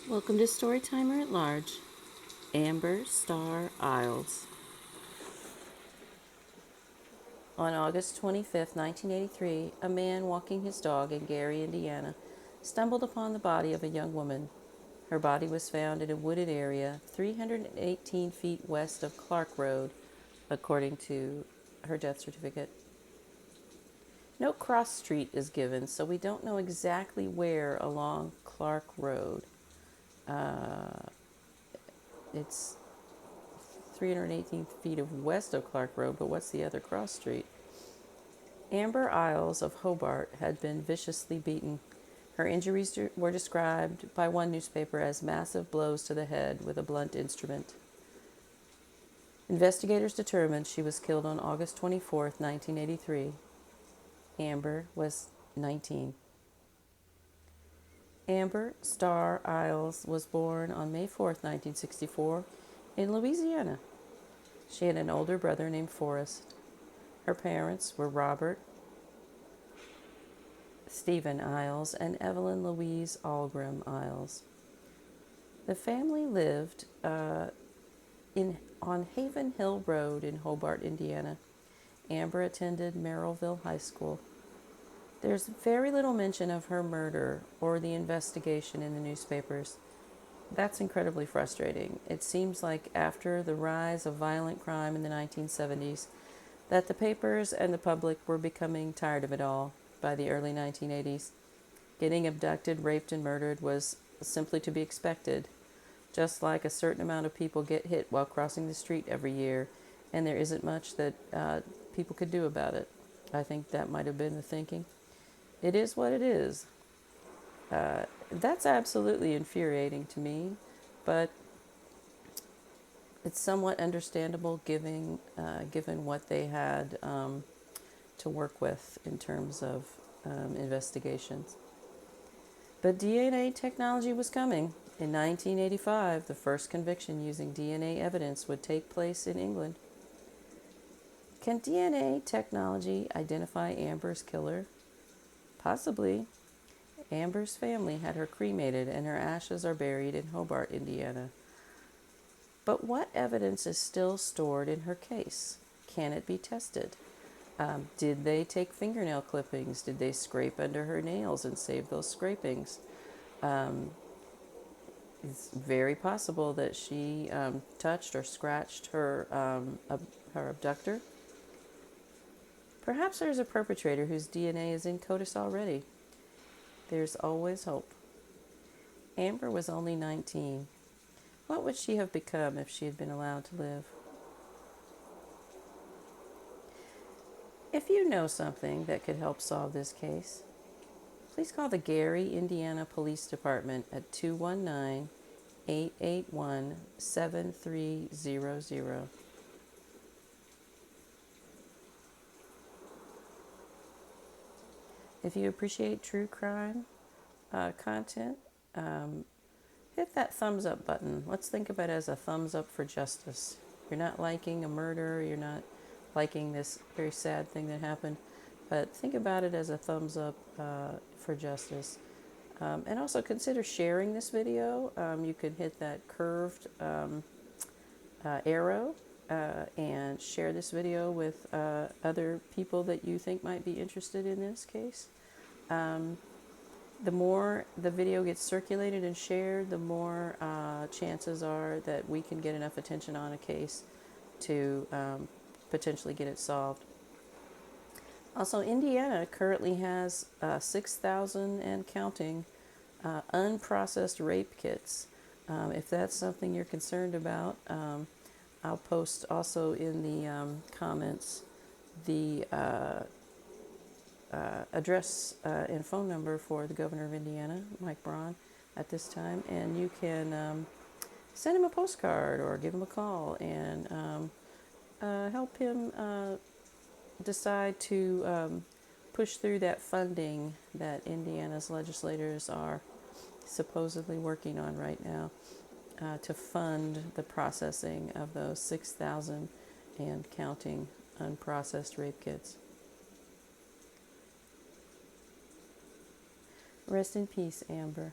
Welcome to Storytimer at Large. Amber Star Isles. On August 25, 1983, a man walking his dog in Gary, Indiana, stumbled upon the body of a young woman. Her body was found in a wooded area 318 feet west of Clark Road, according to her death certificate. No cross street is given, so we don't know exactly where along Clark Road. It's 318 feet of west of Clark Road, but what's the other cross street? Amber Isles of Hobart had been viciously beaten. Her injuries were described by one newspaper as massive blows to the head with a blunt instrument. Investigators determined she was killed on August 24, 1983. Amber was 19. Amber Star Isles was born on May 4, 1964, in Louisiana. She had an older brother named Forrest. Her parents were Robert Stephen Isles and Evelyn Louise Algram Isles. The family lived on Haven Hill Road in Hobart, Indiana. Amber attended Merrillville High School. There's very little mention of her murder or the investigation in the newspapers. That's incredibly frustrating. It seems like after the rise of violent crime in the 1970s, that the papers and the public were becoming tired of it all by the early 1980s. Getting abducted, raped, and murdered was simply to be expected, just like a certain amount of people get hit while crossing the street every year, and there isn't much that people could do about it. I think that might have been the thinking. It is what it is. That's absolutely infuriating to me, but it's somewhat understandable given what they had to work with in terms of investigations. But DNA technology was coming. In 1985, the first conviction using DNA evidence would take place in England. Can DNA technology identify Amber's killer? Possibly. Amber's family had her cremated and her ashes are buried in Hobart, Indiana. But what evidence is still stored in her case? Can it be tested? Did they take fingernail clippings? Did they scrape under her nails and save those scrapings? It's very possible that she touched or scratched her abductor. Perhaps there's a perpetrator whose DNA is in CODIS already. There's always hope. Amber was only 19. What would she have become if she had been allowed to live? If you know something that could help solve this case, please call the Gary, Indiana Police Department at 219-881-7300. If you appreciate true crime content, hit that thumbs up button. Let's think of it as a thumbs up for justice. You're not liking a murder, you're not liking this very sad thing that happened, but think about it as a thumbs up for justice. And also consider sharing this video. You can hit that curved arrow and share this video with other people that you think might be interested in this case. The more the video gets circulated and shared, the more chances are that we can get enough attention on a case to potentially get it solved. Also, Indiana currently has 6,000 and counting unprocessed rape kits. If that's something you're concerned about, I'll post also in the comments the address and phone number for the governor of Indiana, Mike Braun, at this time, and you can send him a postcard or give him a call and help him decide to push through that funding that Indiana's legislators are supposedly working on right now to fund the processing of those 6,000 and counting unprocessed rape kits. Rest in peace, Amber.